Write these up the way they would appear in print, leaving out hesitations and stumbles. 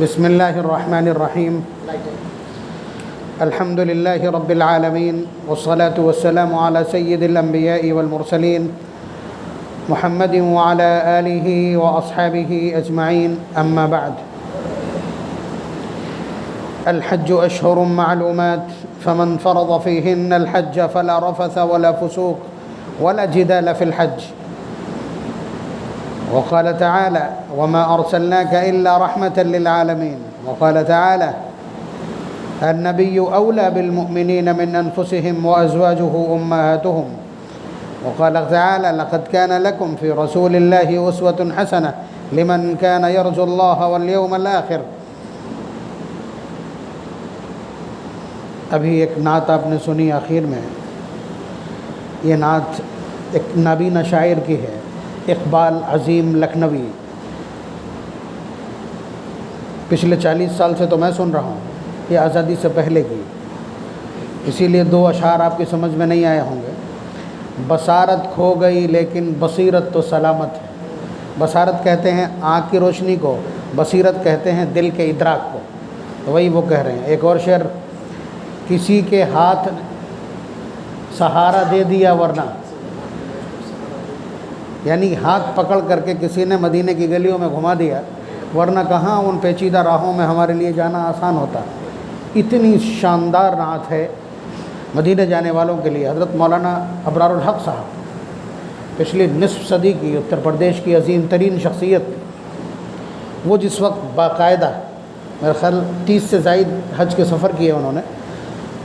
بسم الله الرحمن الرحيم الحمد لله رب العالمين والصلاة والسلام على سيد الأنبياء والمرسلين محمد وعلى آله وأصحابه أجمعين أما بعد الحج أشهر معلومات فمن فرض فيهن الحج فلا رفث ولا فسوق ولا جدال في الحج وقال تعالى وما أرسلناك إلا رحمة للعالمين وقال تعالى النبي أولى بالمؤمنين من أنفسهم وأزواجه أمهاتهم وقال تعالى لقد كان لكم في رسول الله أسوة حسنة لمن كان يرجو الله واليوم الآخر. ابھی ایک نعت آپ نے سنی آخر میں، یہ نعت ایک نابینا شاعر کی ہے، اقبال عظیم لکھنوی. پچھلے 40 سال سے تو میں سن رہا ہوں، یہ آزادی سے پہلے کی، اسی لیے 2 اشعار آپ کی سمجھ میں نہیں آئے ہوں گے. بصارت کھو گئی لیکن بصیرت تو سلامت ہے. بصارت کہتے ہیں آنکھ کی روشنی کو، بصیرت کہتے ہیں دل کے ادراک کو. تو وہی وہ کہہ رہے ہیں. ایک اور شعر، کسی کے ہاتھ سہارا دے دیا ورنہ، یعنی ہاتھ پکڑ کر کے کسی نے مدینے کی گلیوں میں گھما دیا، ورنہ کہاں ان پیچیدہ راہوں میں ہمارے لیے جانا آسان ہوتا. اتنی شاندار نعت ہے مدینے جانے والوں کے لیے. حضرت مولانا ابرار الحق صاحب پچھلی نصف صدی کی اتر پردیش کی عظیم ترین شخصیت، وہ جس وقت باقاعدہ میرے خیال 30 سے زائد حج کے سفر کیے انہوں نے،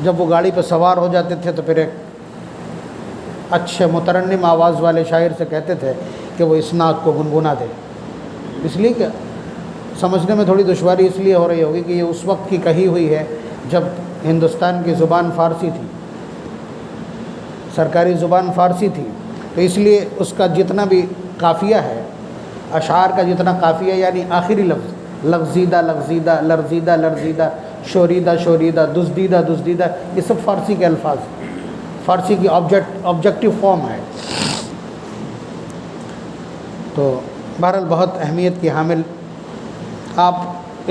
جب وہ گاڑی پہ سوار ہو جاتے تھے تو پھر ایک اچھے مترنم آواز والے شاعر سے کہتے تھے کہ وہ اس نعت کو گنگنا دے. اس لیے کہ سمجھنے میں تھوڑی دشواری اس لیے ہو رہی ہوگی کہ یہ اس وقت کی کہی ہوئی ہے جب ہندوستان کی زبان فارسی تھی، سرکاری زبان فارسی تھی. تو اس لیے اس کا جتنا بھی قافیہ ہے، اشعار کا جتنا قافیہ، یعنی آخری لفظ لغزیدہ لغزیدہ، لرزیدہ لرزیدہ، شوریدہ شوریدہ، دزدیدہ دزدیدہ، یہ سب فارسی کے الفاظ ہیں، فارسی کی آبجیکٹیو فارم ہے. تو بہرحال بہت اہمیت کی حامل آپ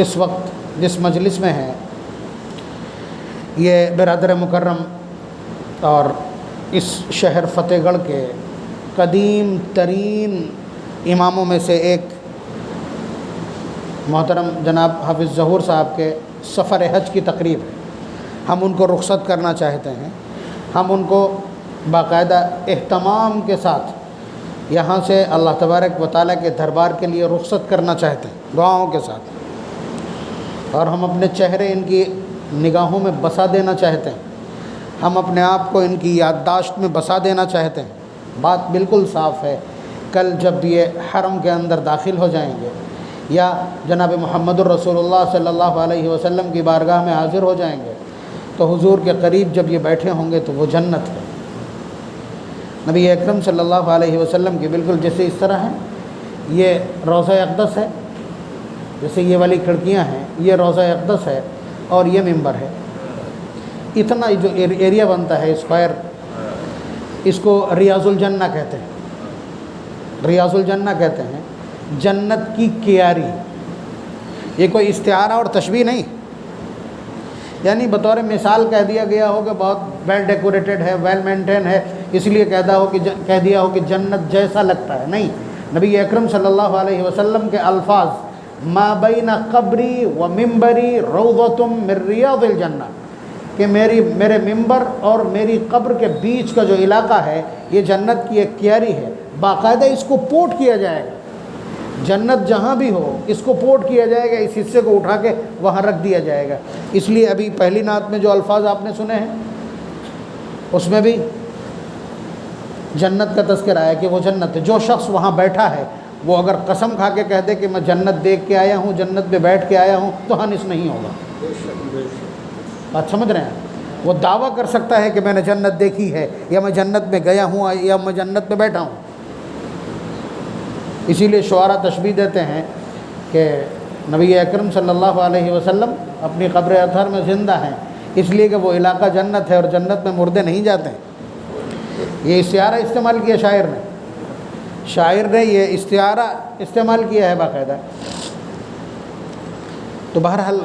اس وقت جس مجلس میں ہیں، یہ برادر مکرم اور اس شہر فتح گڑھ کے قدیم ترین اماموں میں سے ایک محترم جناب حافظ ظہور صاحب کے سفر حج کی تقریب ہے. ہم ان کو رخصت کرنا چاہتے ہیں، ہم ان کو باقاعدہ اہتمام کے ساتھ یہاں سے اللہ تبارک و تعالیٰ کے دربار کے لیے رخصت کرنا چاہتے ہیں دعاؤں کے ساتھ، اور ہم اپنے چہرے ان کی نگاہوں میں بسا دینا چاہتے ہیں، ہم اپنے آپ کو ان کی یادداشت میں بسا دینا چاہتے ہیں. بات بالکل صاف ہے، کل جب یہ حرم کے اندر داخل ہو جائیں گے یا جناب محمد الرسول اللہ صلی اللہ علیہ وسلم کی بارگاہ میں حاضر ہو جائیں گے تو حضور کے قریب جب یہ بیٹھے ہوں گے تو وہ جنت ہے. نبی اکرم صلی اللہ علیہ وسلم کی بالکل جیسے اس طرح ہے، یہ روضہ اقدس ہے، جیسے یہ والی کھڑکیاں ہیں، یہ روضہ اقدس ہے اور یہ ممبر ہے. اتنا جو ایریا بنتا ہے اسکوائر، اس کو ریاض الجنہ کہتے ہیں. ریاض الجنہ کہتے ہیں جنت کی کیاری. یہ کوئی استعارہ اور تشبیہ نہیں، یعنی بطور مثال کہہ دیا گیا ہو کہ بہت ویل ڈیکوریٹڈ ہے، ویل مینٹین ہے، اس لیے کہہ دیا ہو کہ جنت جیسا لگتا ہے. نہیں، نبی اکرم صلی اللہ علیہ وسلم کے الفاظ ما بین قبری و ممبری روضۃ من ریاض الجنہ، کہ میرے ممبر اور میری قبر کے بیچ کا جو علاقہ ہے یہ جنت کی ایک کیاری ہے. باقاعدہ اس کو پوٹ کیا جائے گا، جنت جہاں بھی ہو اس کو پوٹ کیا جائے گا، اس حصے کو اٹھا کے وہاں رکھ دیا جائے گا. اس لیے ابھی پہلی نعت میں جو الفاظ آپ نے سنے ہیں اس میں بھی جنت کا تذکرہ ہے کہ وہ جنت ہے. جو شخص وہاں بیٹھا ہے وہ اگر قسم کھا کے کہہ دے کہ میں جنت دیکھ کے آیا ہوں، جنت میں بیٹھ کے آیا ہوں، تو ہنس نہیں ہوگا. بات سمجھ رہے ہیں؟ وہ دعویٰ کر سکتا ہے کہ میں نے جنت دیکھی ہے، یا میں جنت میں گیا ہوں، یا میں جنت میں بیٹھا ہوں. اسی لیے شعراء تشبیہ دیتے ہیں کہ نبی اکرم صلی اللہ علیہ وسلم اپنی قبر اطہر میں زندہ ہیں، اس لیے کہ وہ علاقہ جنت ہے اور جنت میں مردے نہیں جاتے ہیں. یہ استعارہ استعمال کیا شاعر نے. شاعر نے یہ استعارہ استعمال کیا ہے باقاعدہ۔ تو بہرحال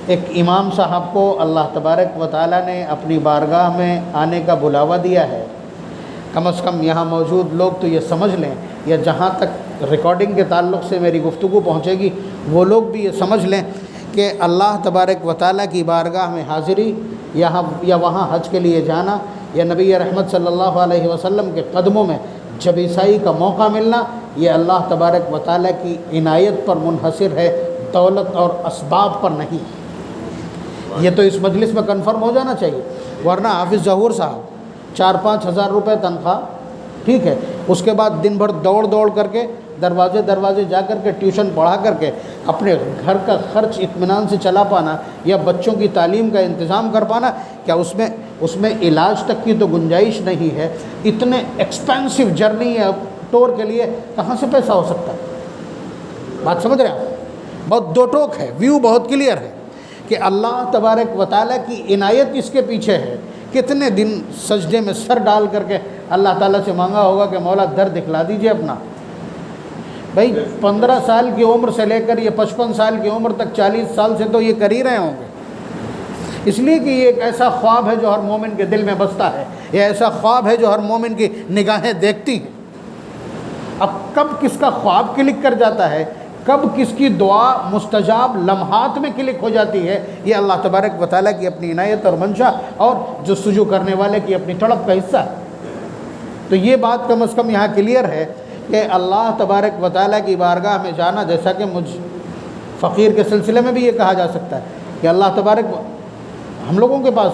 ایک امام صاحب کو اللہ تبارک و تعالیٰ نے اپنی بارگاہ میں آنے کا بلاوا دیا ہے۔ کم از کم یہاں موجود لوگ تو یہ سمجھ لیں، یا جہاں تک ریکارڈنگ کے تعلق سے میری گفتگو پہنچے گی وہ لوگ بھی یہ سمجھ لیں کہ اللہ تبارک و تعالیٰ کی بارگاہ میں حاضری یہاں یا وہاں حج کے لیے جانا، یا نبی رحمت صلی اللہ علیہ وسلم کے قدموں میں جب عیسائی کا موقع ملنا، یہ اللہ تبارک و تعالیٰ کی عنایت پر منحصر ہے، دولت اور اسباب پر نہیں۔ یہ تو اس مجلس میں کنفرم ہو جانا چاہیے، ورنہ حافظ ظہور صاحب 4-5 ہزار روپے تنخواہ، ٹھیک ہے، اس کے بعد دن بھر دوڑ کر کے دروازے جا کر کے ٹیوشن پڑھا کر کے اپنے گھر کا خرچ اطمینان سے چلا پانا یا بچوں کی تعلیم کا انتظام کر پانا، کیا اس میں علاج تک کی تو گنجائش نہیں ہے؟ اتنے ایکسپینسو جرنی ہے ٹور کے لیے کہاں سے پیسہ ہو سکتا ہے؟ بات سمجھ رہے ہیں آپ؟ بہت دو ٹوک ہے، ویو بہت کلیئر ہے کہ اللہ تبارک و تعالیٰ کی عنایت اس کے پیچھے ہے۔ کتنے دن سجدے میں سر ڈال کر کے اللہ تعالیٰ سے مانگا ہوگا کہ مولا در دکھلا دیجئے اپنا۔ بھائی 15 سال کی عمر سے لے کر یہ 55 سال کی عمر تک 40 سال سے تو یہ کر ہی رہے ہوں گے، اس لیے کہ یہ ایک ایسا خواب ہے جو ہر مومن کے دل میں بستا ہے، یہ ایسا خواب ہے جو ہر مومن کی نگاہیں دیکھتی ہیں۔ اب کب کس کا خواب کلک کر جاتا ہے، کب کس کی دعا مستجاب لمحات میں کلک ہو جاتی ہے، یہ اللہ تبارک و تعالیٰ کی اپنی عنایت اور منشا اور جستجو کرنے والے کی اپنی تڑپ کا حصہ ہے۔ تو یہ بات کم از کم یہاں کلیئر ہے کہ اللہ تبارک و تعالیٰ کی بارگاہ میں جانا، جیسا کہ مجھ فقیر کے سلسلے میں بھی یہ کہا جا سکتا ہے کہ اللہ تبارک ہم لوگوں کے پاس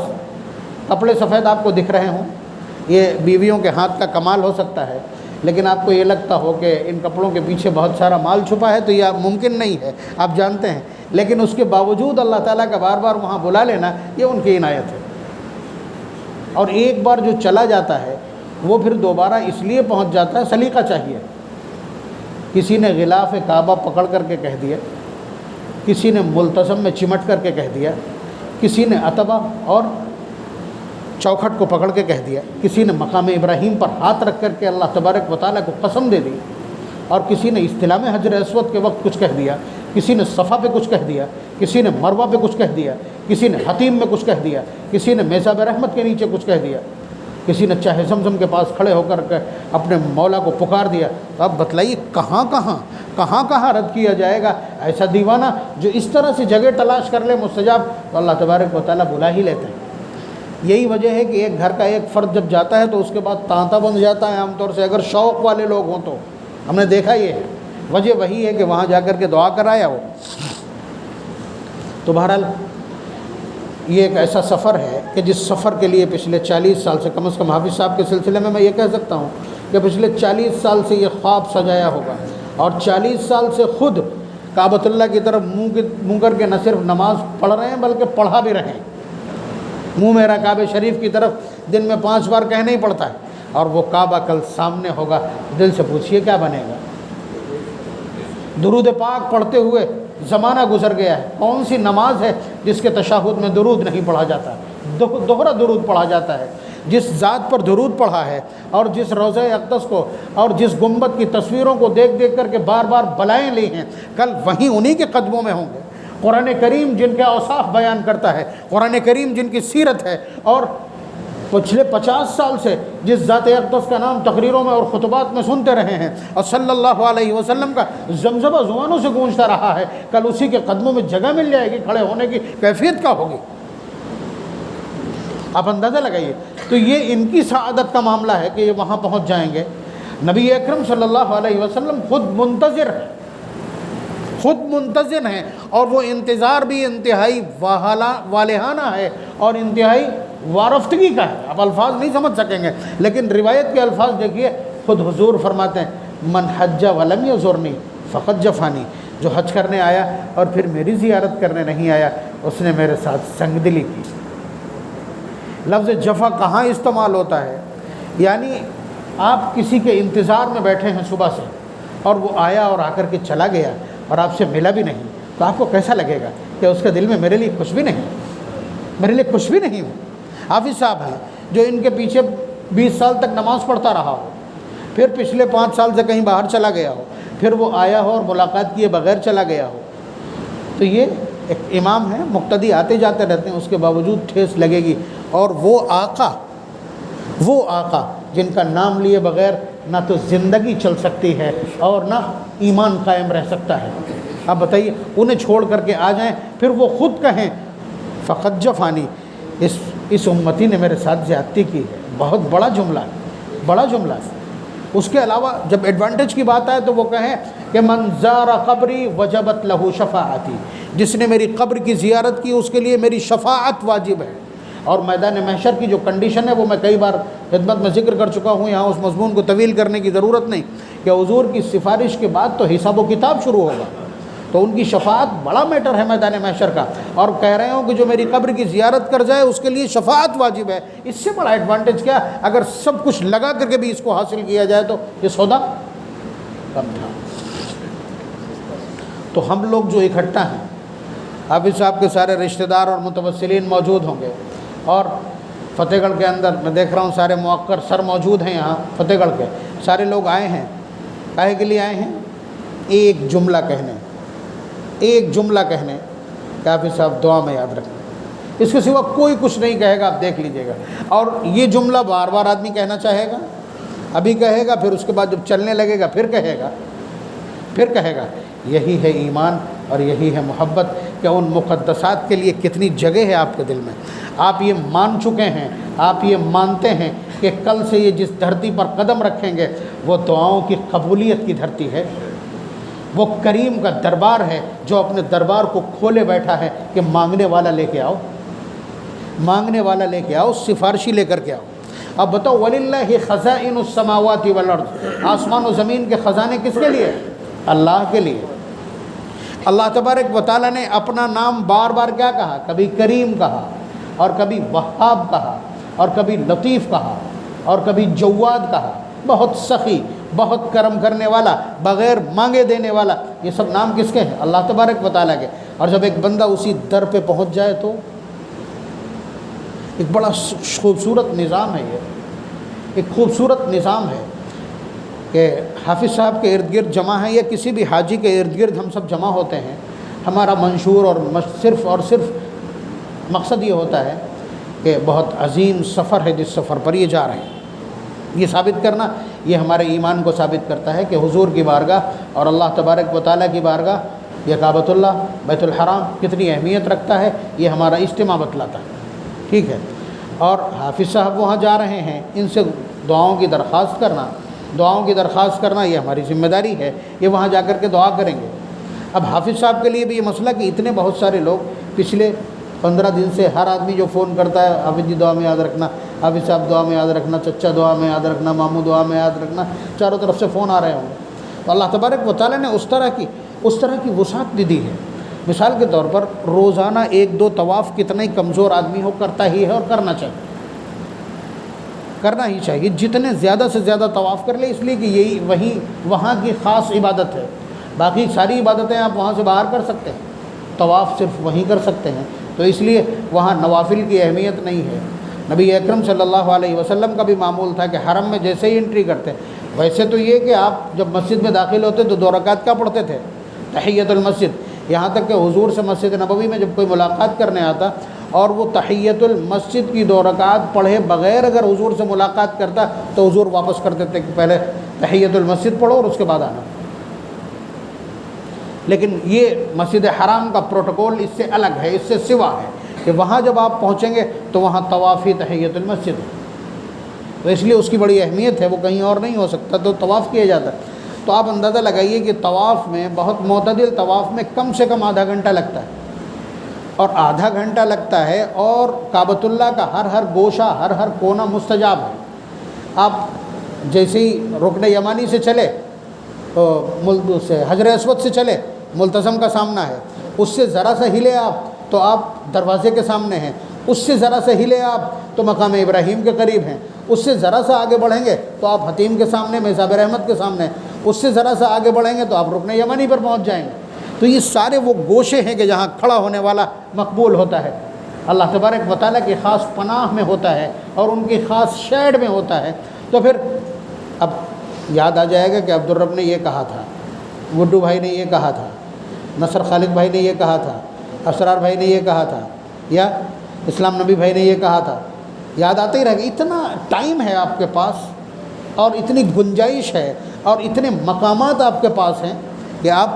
کپڑے سفید آپ کو دکھ رہے ہوں، یہ بیویوں کے ہاتھ کا کمال ہو سکتا ہے، لیکن آپ کو یہ لگتا ہو کہ ان کپڑوں کے پیچھے بہت سارا مال چھپا ہے، تو یہ ممکن نہیں ہے، آپ جانتے ہیں، لیکن اس کے باوجود اللہ تعالیٰ کا بار بار وہاں بلا لینا یہ ان کی عنایت ہے۔ اور ایک بار جو چلا جاتا ہے وہ پھر دوبارہ اس لیے پہنچ جاتا ہے، سلیقہ چاہیے۔ کسی نے غلاف کعبہ پکڑ کر کے کہہ دیا، کسی نے ملتزم میں چمٹ کر کے کہہ دیا، کسی نے عتبہ اور چوکھٹ کو پکڑ کے کہہ دیا، کسی نے مقام ابراہیم پر ہاتھ رکھ کر کے اللہ تبارک و تعالیٰ کو قسم دے دی، اور کسی نے استلام حجر اسود کے وقت کچھ کہہ دیا، کسی نے صفا پہ کچھ کہہ دیا، کسی نے مروہ پہ کچھ کہہ دیا، کسی نے حتیم میں کچھ کہہ دیا، کسی نے میزاب رحمت کے نیچے کچھ کہہ دیا، کسی نے چاہے زمزم کے پاس کھڑے ہو کر کے اپنے مولا کو پکار دیا۔ تو اب بتلائیے کہاں رد کیا جائے گا؟ ایسا دیوانہ جو اس طرح سے جگہ تلاش کر لے مستجاب، تو اللہ تبارک و تعالیٰ بلا ہی لیتے ہیں۔ یہی وجہ ہے کہ ایک گھر کا ایک فرد جب جاتا ہے تو اس کے بعد تانتا بن جاتا ہے عام طور سے، اگر شوق والے لوگ ہوں تو۔ ہم نے دیکھا یہ ہے، وجہ وہی ہے کہ وہاں جا کر کے دعا کرایا ہو۔ تو بہرحال یہ ایک ایسا سفر ہے کہ جس سفر کے لیے پچھلے 40 سال سے، کم از کم حافظ صاحب کے سلسلے میں یہ کہہ سکتا ہوں کہ پچھلے 40 سال سے یہ خواب سجایا ہوگا، اور 40 سال سے خود کعبۃ اللہ کی طرف منہ کر کے نہ صرف نماز پڑھ رہے ہیں بلکہ پڑھا بھی رہے ہیں۔ منہ میرا کعبہ شریف کی طرف دن میں 5 بار کہنا ہی پڑتا ہے، اور وہ کعبہ کل سامنے ہوگا، دل سے پوچھئے کیا بنے گا؟ درود پاک پڑھتے ہوئے زمانہ گزر گیا ہے، کون سی نماز ہے جس کے تشہد میں درود نہیں پڑھا جاتا؟ دوہرا درود پڑھا جاتا ہے۔ جس ذات پر درود پڑھا ہے، اور جس روضہ اقدس کو اور جس گنبد کی تصویروں کو دیکھ کر کے بار بار بلائیں لی ہیں، کل وہیں انہی کے قدموں میں ہوں گے۔ قرآن کریم جن کے اوصاف بیان کرتا ہے، قرآن کریم جن کی سیرت ہے، اور پچھلے 50 سال سے جس ذات اقدس کا نام تقریروں میں اور خطبات میں سنتے رہے ہیں، اور صلی اللہ علیہ وسلم کا زمزمہ زبانوں سے گونجتا رہا ہے، کل اسی کے قدموں میں جگہ مل جائے گی، کھڑے ہونے کی کیفیت کیا ہوگی؟ آپ اندازہ لگائیے۔ تو یہ ان کی سعادت کا معاملہ ہے کہ یہ وہاں پہنچ جائیں گے۔ نبی اکرم صلی اللہ علیہ وسلم خود منتظر ہیں، اور وہ انتظار بھی انتہائی والہانہ ہے اور انتہائی وارفتگی کا ہے۔ آپ الفاظ نہیں سمجھ سکیں گے، لیکن روایت کے الفاظ دیکھیے، خود حضور فرماتے ہیں من حج ولم یزرنی فقد جفانی، جو حج کرنے آیا اور پھر میری زیارت کرنے نہیں آیا، اس نے میرے ساتھ سنگ دلی کی۔ لفظ جفا کہاں استعمال ہوتا ہے؟ یعنی آپ کسی کے انتظار میں بیٹھے ہیں صبح سے، اور وہ آیا اور آ کر کے چلا گیا اور آپ سے ملا بھی نہیں، تو آپ کو کیسا لگے گا کہ اس کے دل میں میرے لیے کچھ بھی نہیں ہو۔ حافظ صاحب ہیں جو ان کے پیچھے 20 سال تک نماز پڑھتا رہا ہو، پھر پچھلے 5 سال سے کہیں باہر چلا گیا ہو، پھر وہ آیا ہو اور ملاقات کیے بغیر چلا گیا ہو، تو یہ ایک امام ہے، مقتدی آتے جاتے رہتے ہیں، اس کے باوجود ٹھیس لگے گی۔ اور وہ آقا جن کا نام لیے بغیر نہ تو زندگی چل سکتی ہے اور نہ ایمان قائم رہ سکتا ہے۔ آپ بتائیے، انہیں چھوڑ کر کے آ جائیں، پھر وہ خود کہیں فقط جفانی، اس امتی نے میرے ساتھ زیادتی کی ہے۔ بہت بڑا جملہ ہے، بڑا جملہ ہے۔ اس کے علاوہ جب ایڈوانٹیج کی بات آئے تو وہ کہیں کہ من زار قبری وجبت لہ شفاعتی، جس نے میری قبر کی زیارت کی اس کے لیے میری شفاعت واجب ہے۔ اور میدان محشر کی جو کنڈیشن ہے وہ میں کئی بار خدمت میں ذکر کر چکا ہوں، یہاں اس مضمون کو طویل کرنے کی ضرورت نہیں، کہ حضور کی سفارش کے بعد تو حساب و کتاب شروع ہوگا، تو ان کی شفاعت بڑا میٹر ہے میدان محشر کا، اور کہہ رہے ہوں کہ جو میری قبر کی زیارت کر جائے اس کے لیے شفاعت واجب ہے۔ اس سے بڑا ایڈوانٹیج کیا؟ اگر سب کچھ لگا کر کے بھی اس کو حاصل کیا جائے تو یہ سودا کم تھا۔ تو ہم لوگ جو اکٹھا ہیں، حافظ صاحب کے سارے رشتہ دار اور متوسلین موجود ہوں گے، اور فتح گڑھ کے اندر میں دیکھ رہا ہوں سارے موقر سر موجود ہیں، یہاں فتح گڑھ کے سارے لوگ آئے ہیں، کاہے کے لیے آئے ہیں؟ ایک جملہ کہنے، ایک جملہ کہنے کہ حافظ صاحب دعا میں یاد رکھیں، اس کے سوا کوئی کچھ نہیں کہے گا، آپ دیکھ لیجئے گا۔ اور یہ جملہ بار بار آدمی کہنا چاہے گا، ابھی کہے گا، پھر اس کے بعد جب چلنے لگے گا پھر کہے گا، پھر کہے گا۔ یہی ہے ایمان اور یہی ہے محبت، کہ ان مقدسات کے لیے کتنی جگہ ہے آپ کے دل میں۔ آپ یہ مان چکے ہیں، آپ یہ مانتے ہیں کہ کل سے یہ جس دھرتی پر قدم رکھیں گے وہ دعاؤں کی قبولیت کی دھرتی ہے، وہ کریم کا دربار ہے جو اپنے دربار کو کھولے بیٹھا ہے کہ مانگنے والا لے کے آؤ، مانگنے والا لے کے آؤ، سفارشی لے کر کے آؤ۔ اب بتاؤ، وَلِلَّهِ خَزَائِنُ السَّمَاوَاتِ وَالْأَرْضِ، آسمان و زمین کے خزانے کس کے لیے؟ اللہ کے لیے۔ اللہ تبارک و تعالیٰ نے اپنا نام بار بار کیا کہا؟ کبھی کریم کہا، اور کبھی وہاب کہا، اور کبھی لطیف کہا، اور کبھی جواد کہا، بہت سخی، بہت کرم کرنے والا، بغیر مانگے دینے والا۔ یہ سب نام کس کے ہیں؟ اللہ تبارک و تعالیٰ کے۔ اور جب ایک بندہ اسی در پہ پہنچ جائے تو ایک بڑا خوبصورت نظام ہے، یہ ایک خوبصورت نظام ہے کہ حافظ صاحب کے ارد گرد جمع ہیں، یا کسی بھی حاجی کے ارد گرد ہم سب جمع ہوتے ہیں۔ ہمارا منشور اور صرف مقصد یہ ہوتا ہے کہ بہت عظیم سفر ہے جس سفر پر یہ جا رہے ہیں، یہ ثابت کرنا، یہ ہمارے ایمان کو ثابت کرتا ہے کہ حضور کی بارگاہ اور اللہ تبارک و تعالیٰ کی بارگاہ، یہ کعبۃ اللہ بیت الحرام کتنی اہمیت رکھتا ہے، یہ ہمارا اجتماع بتلاتا ہے۔ ٹھیک ہے، اور حافظ صاحب وہاں جا رہے ہیں، ان سے دعاؤں کی درخواست کرنا یہ ہماری ذمہ داری ہے، یہ وہاں جا کر کے دعا کریں گے۔ اب حافظ صاحب کے لیے بھی یہ مسئلہ کہ اتنے بہت سارے لوگ پچھلے 15 دن سے ہر آدمی جو فون کرتا ہے، حافظ جی دعا میں یاد رکھنا، حافظ صاحب دعا میں یاد رکھنا، چچا دعا میں یاد رکھنا، ماموں دعا میں یاد رکھنا، چاروں طرف سے فون آ رہے ہوں گے۔ تو اللہ تبارک و تعالیٰ نے اس طرح کی وسعت بھی دی ہے۔ مثال کے طور پر روزانہ 1-2 طواف کتنا ہی کمزور آدمی ہو کرتا ہی ہے، اور کرنا ہی چاہیے، جتنے زیادہ سے زیادہ طواف کر لے، اس لیے کہ یہی وہاں کی خاص عبادت ہے۔ باقی ساری عبادتیں آپ وہاں سے باہر کر سکتے ہیں، طواف صرف وہیں کر سکتے ہیں، تو اس لیے وہاں نوافل کی اہمیت نہیں ہے۔ نبی اکرم صلی اللہ علیہ وسلم کا بھی معمول تھا کہ حرم میں جیسے ہی انٹری کرتے، ویسے تو یہ کہ آپ جب مسجد میں داخل ہوتے تو 2 رکعت کیا پڑھتے تھے؟ تحیۃ المسجد۔ یہاں تک کہ حضور سے مسجد نبوی میں جب کوئی ملاقات کرنے آتا اور وہ تحیۃ المسجد کی 2 رکعت پڑھے بغیر اگر حضور سے ملاقات کرتا تو حضور واپس کرتے تھے کہ پہلے تحیۃ المسجد پڑھو اور اس کے بعد آنا۔ لیکن یہ مسجد حرام کا پروٹوکول اس سے الگ ہے، اس سے سوا ہے کہ وہاں جب آپ پہنچیں گے تو وہاں طواف ہی تحیۃ المسجد ہے، تو اس لیے اس کی بڑی اہمیت ہے، وہ کہیں اور نہیں ہو سکتا، تو طواف کیا جاتا ہے۔ تو آپ اندازہ لگائیے کہ طواف میں، بہت معتدل طواف میں کم سے کم آدھا گھنٹہ لگتا ہے، اور آدھا گھنٹہ لگتا ہے، اور کعبۃ اللہ کا ہر گوشہ، ہر کونا مستجاب ہے۔ آپ جیسے ہی رکن یمانی سے چلے تو سے حجر اسود سے چلے، ملتزم کا سامنا ہے، اس سے ذرا سا ہلے آپ تو آپ دروازے کے سامنے ہیں، اس سے ذرا سا ہلے آپ تو مقام ابراہیم کے قریب ہیں، اس سے ذرا سا آگے بڑھیں گے تو آپ حتیم کے سامنے، میزاب رحمت کے سامنے، اس سے ذرا سا آگے بڑھیں گے تو آپ رکن یمانی پر پہنچ جائیں گے۔ تو یہ سارے وہ گوشے ہیں کہ جہاں کھڑا ہونے والا مقبول ہوتا ہے، اللہ تبارک و تعالیٰ کی خاص پناہ میں ہوتا ہے اور ان کی خاص شیڈ میں ہوتا ہے۔ تو پھر اب یاد آ جائے گا کہ عبدالرب نے یہ کہا تھا، گڈو بھائی نے یہ کہا تھا، نصر خالد بھائی نے یہ کہا تھا، اسرار بھائی نے یہ کہا تھا، یا اسلام نبی بھائی نے یہ کہا تھا، یاد آتا ہی رہے گا۔ اتنا ٹائم ہے آپ کے پاس اور اتنی گنجائش ہے اور اتنے مقامات آپ کے پاس ہیں کہ آپ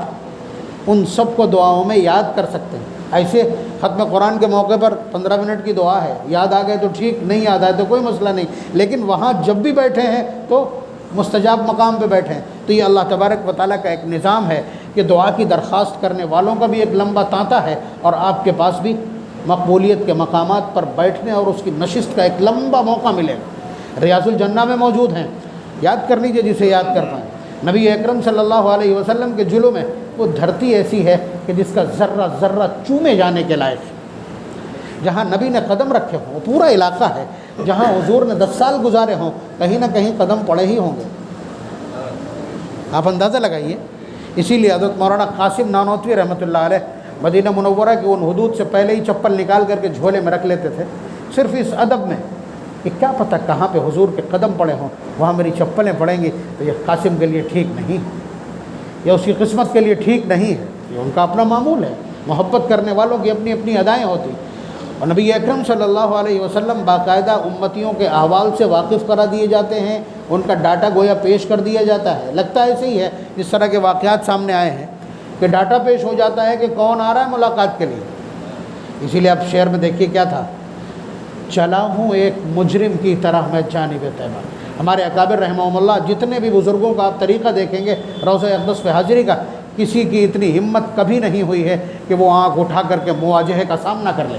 ان سب کو دعاؤں میں یاد کر سکتے ہیں۔ ایسے ختم قرآن کے موقع پر 15 منٹ کی دعا ہے، یاد آ گئے تو ٹھیک، نہیں یاد آئے تو کوئی مسئلہ نہیں، لیکن وہاں جب بھی بیٹھے ہیں تو مستجاب مقام پہ بیٹھے ہیں۔ تو یہ اللہ تبارک و تعالیٰ کا ایک نظام ہے کہ دعا کی درخواست کرنے والوں کا بھی ایک لمبا تانتا ہے، اور آپ کے پاس بھی مقبولیت کے مقامات پر بیٹھنے اور اس کی نشست کا ایک لمبا موقع ملے گا۔ ریاض الجنہ میں موجود ہیں، یاد کر لیجیے جسے یاد کر پائیں۔ نبی اکرم صلی اللہ علیہ وسلم کے جلو میں وہ دھرتی ایسی ہے کہ جس کا ذرہ ذرہ چومے جانے کے لائق ہے۔ جہاں نبی نے قدم رکھے ہوں وہ پورا علاقہ ہے، جہاں حضور نے 10 سال گزارے ہوں کہیں نہ کہیں قدم پڑے ہی ہوں گے، آپ اندازہ لگائیے۔ اسی لیے حضرت مولانا قاسم نانوتوی رحمۃ اللہ علیہ مدینہ منورہ کی ان حدود سے پہلے ہی چپل نکال کر کے جھولے میں رکھ لیتے تھے، صرف اس ادب میں کہ کیا پتہ کہاں پہ حضور کے قدم پڑے ہوں، وہاں میری چپلیں پڑیں گی تو یہ قاسم کے لیے ٹھیک نہیں ہے، یا اس کی قسمت کے لیے ٹھیک نہیں ہے، یہ ان کا اپنا معمول ہے۔ محبت کرنے والوں کی اپنی اپنی ادائیں ہوتی، اور نبی اکرم صلی اللہ علیہ وسلم باقاعدہ امتیوں کے احوال سے واقف کرا دیے جاتے ہیں، ان کا ڈاٹا گویا پیش کر دیا جاتا ہے۔ لگتا ایسے ہی ہے جس طرح کے واقعات سامنے آئے ہیں کہ ڈاٹا پیش ہو جاتا ہے کہ کون آ رہا ہے ملاقات کے لیے۔ اسی لیے آپ شعر میں دیکھیے کیا تھا، چلا ہوں ایک مجرم کی طرح میں جانب طیبہ۔ ہمارے اکابر رحمہم اللہ جتنے بھی بزرگوں کا آپ طریقہ دیکھیں گے روضہ اقدس پہ حاضری کا، کسی کی اتنی ہمت کبھی نہیں ہوئی ہے کہ وہ آنکھ اٹھا کر کے مواجہے کا سامنا کر لے،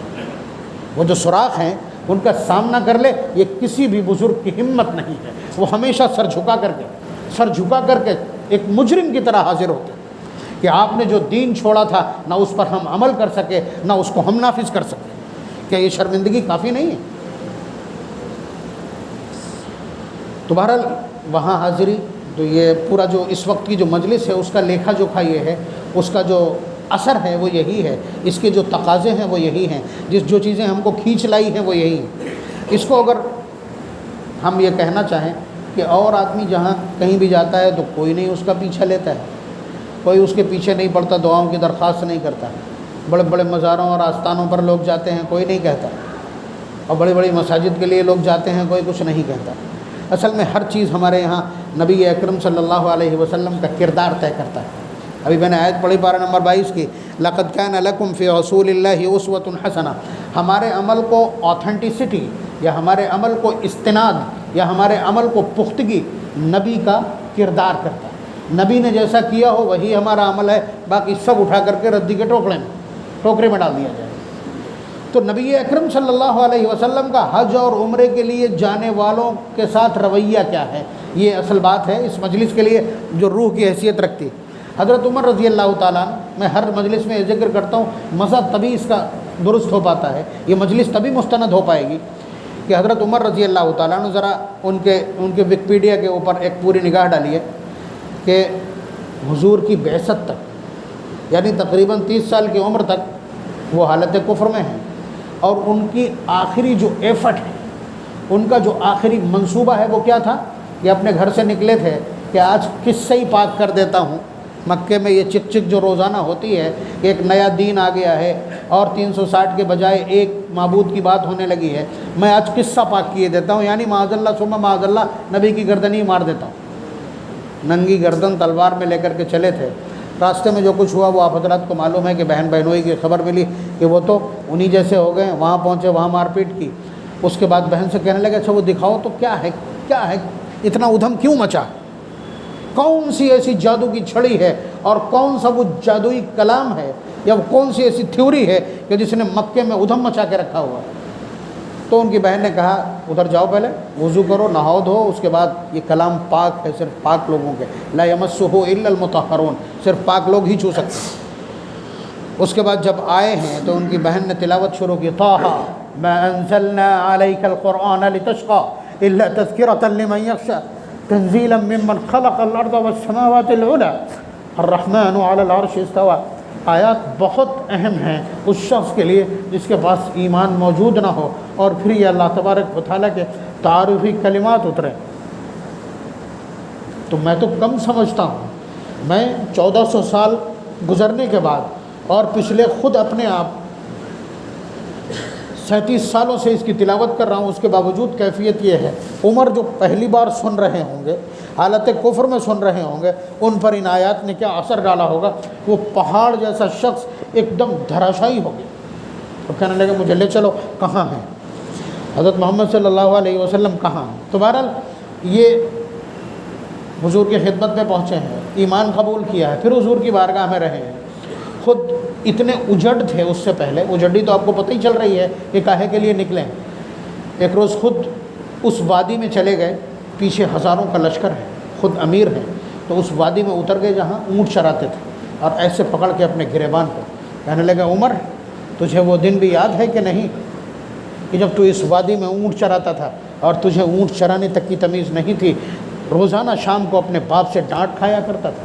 وہ جو سوراخ ہیں ان کا سامنا کر لے، یہ کسی بھی بزرگ کی ہمت نہیں ہے۔ وہ ہمیشہ سر جھکا کر کے ایک مجرم کی طرح حاضر ہوتے ہیں کہ آپ نے جو دین چھوڑا تھا نہ اس پر ہم عمل کر سکے نہ اس کو ہم نافذ کر سکے، کیا یہ شرمندگی کافی نہیں ہے؟ تو بہرحال وہاں حاضری، تو یہ پورا جو اس وقت کی جو مجلس ہے اس کا لیکھا جوکھا یہ ہے، اس کا جو اثر ہے وہ یہی ہے، اس کے جو تقاضے ہیں وہ یہی ہیں، جو چیزیں ہم کو کھینچ لائی ہیں وہ یہی ہیں۔ اس کو اگر ہم یہ کہنا چاہیں کہ اور آدمی جہاں کہیں بھی جاتا ہے تو کوئی نہیں اس کا پیچھا لیتا ہے، کوئی اس کے پیچھے نہیں پڑتا، دعاؤں کی درخواست نہیں کرتا۔ بڑے بڑے مزاروں اور آستانوں پر لوگ جاتے ہیں، کوئی نہیں کہتا، اور بڑی بڑی مساجد کے لیے لوگ جاتے ہیں، کوئی کچھ نہیں کہتا۔ اصل میں ہر چیز ہمارے یہاں نبی اکرم صلی اللہ علیہ وسلم کا کردار طے کرتا ہے۔ ابھی میں نے آیت پڑھی پارہ نمبر 22 کی، لَقَدْ كَانَ لَكُمْ فِي رَسُولِ اللَّهِ أُسْوَةٌ حَسَنَةٌ۔ ہمارے عمل کو آتھنٹسٹی یا ہمارے عمل کو استناد یا ہمارے عمل کو پختگی نبی کا کردار کرتا ہے۔ نبی نے جیسا کیا ہو وہی ہمارا عمل ہے، باقی سب اٹھا کر کے ردی کے ٹوکرے میں ڈال دیا جائے۔ تو نبی اکرم صلی اللہ علیہ وسلم کا حج اور عمرے کے لیے جانے والوں کے ساتھ رویہ کیا ہے، یہ اصل بات ہے اس مجلس کے لیے جو روح کی حیثیت رکھتی۔ حضرت عمر رضی اللہ تعالیٰ عنہ، میں ہر مجلس میں یہ ذکر کرتا ہوں، مزہ تبھی اس کا درست ہو پاتا ہے، یہ مجلس تبھی مستند ہو پائے گی کہ حضرت عمر رضی اللہ تعالیٰ عنہ، ذرا ان کے وکیپیڈیا کے اوپر ایک پوری نگاہ ڈالیے کہ حضور کی بعثت تک، یعنی تقریباً 30 سال کی عمر تک وہ حالت کفر میں ہیں، اور ان کی آخری جو ایفٹ ہے، ان کا جو آخری منصوبہ ہے وہ کیا تھا کہ اپنے گھر سے نکلے تھے کہ آج کس سے ہی پاک کر دیتا ہوں۔ مکے میں یہ چک چک جو روزانہ ہوتی ہے کہ ایک نیا دین آ گیا ہے اور 360 کے بجائے ایک معبود کی بات ہونے لگی ہے، میں آج کس سے پاک کیے دیتا ہوں، یعنی معاذ اللہ ثم معاذ اللہ نبی کی گردن ہی مار دیتا ہوں۔ ننگی گردن تلوار میں لے کر کے چلے تھے، راستے میں جو کچھ ہوا وہ آپ حضرات کو معلوم ہے کہ بہن بہنوئی کی خبر ملی کہ وہ تو انہی جیسے ہو گئے، وہاں پہنچے وہاں مار پیٹ کی۔ اس کے بعد بہن سے کہنے لگے اچھا وہ دکھاؤ تو کیا ہے اتنا ادھم کیوں مچا، کون سی ایسی جادو کی چھڑی ہے اور کون سا وہ جادوئی کلام ہے یا وہ کون سی ایسی تھیوری ہے کہ جس نے مکے میں ادھم مچا کے رکھا ہوا ہے۔ تو ان کی بہن نے کہا ادھر جاؤ، پہلے وضو کرو، نہاؤ دھو، اس کے بعد یہ کلام پاک ہے، صرف پاک لوگوں کے، لا یمسہ الا المطہرون، صرف پاک لوگ ہی چھو سکتے ہیں۔ اس کے بعد جب آئے ہیں تو ان کی بہن نے تلاوت شروع کی، طٰہٰ ما انزلنا علیک القرآن لتشقی الا تذکرۃ لمن یخشی تنزیلا ممن خلق الارض والسماوات العلی الرحمن علی العرش استوی۔ آیات بہت اہم ہیں اس شخص کے لیے جس کے پاس ایمان موجود نہ ہو، اور پھر یہ اللہ تبارک و تعالیٰ کے تعارفی کلمات اترے۔ تو میں تو کم سمجھتا ہوں، میں 1400 سال گزرنے کے بعد اور پچھلے خود اپنے آپ 37 سالوں سے اس کی تلاوت کر رہا ہوں، اس کے باوجود کیفیت یہ ہے، عمر جو پہلی بار سن رہے ہوں گے، حالت کفر میں سن رہے ہوں گے، ان پر ان آیات نے کیا اثر ڈالا ہوگا، وہ پہاڑ جیسا شخص ایک دم دھراشائی ہو گیا، تو کہنے لگے مجھے لے چلو، کہاں ہیں حضرت محمد صلی اللہ علیہ وسلم، کہاں ہیں؟ تو بہرحال یہ حضور کی خدمت میں پہنچے ہیں، ایمان قبول کیا ہے، پھر حضور کی بارگاہ میں رہے ہیں، خود اتنے اجڑ تھے اس سے پہلے، اجڑی تو آپ کو پتہ ہی چل رہی ہے کہ کاہے کے لیے نکلیں۔ ایک روز خود اس وادی میں چلے گئے، پیچھے ہزاروں کا لشکر ہے، خود امیر ہیں، تو اس وادی میں اتر گئے جہاں اونٹ چراتے تھے، اور ایسے پکڑ کے اپنے گریبان کو کہنے لگے عمر تجھے وہ دن بھی یاد ہے کہ نہیں کہ جب تو اس وادی میں اونٹ چراتا تھا اور تجھے اونٹ چرانے تک کی تمیز نہیں تھی، روزانہ شام کو اپنے باپ سے ڈانٹ کھایا کرتا تھا،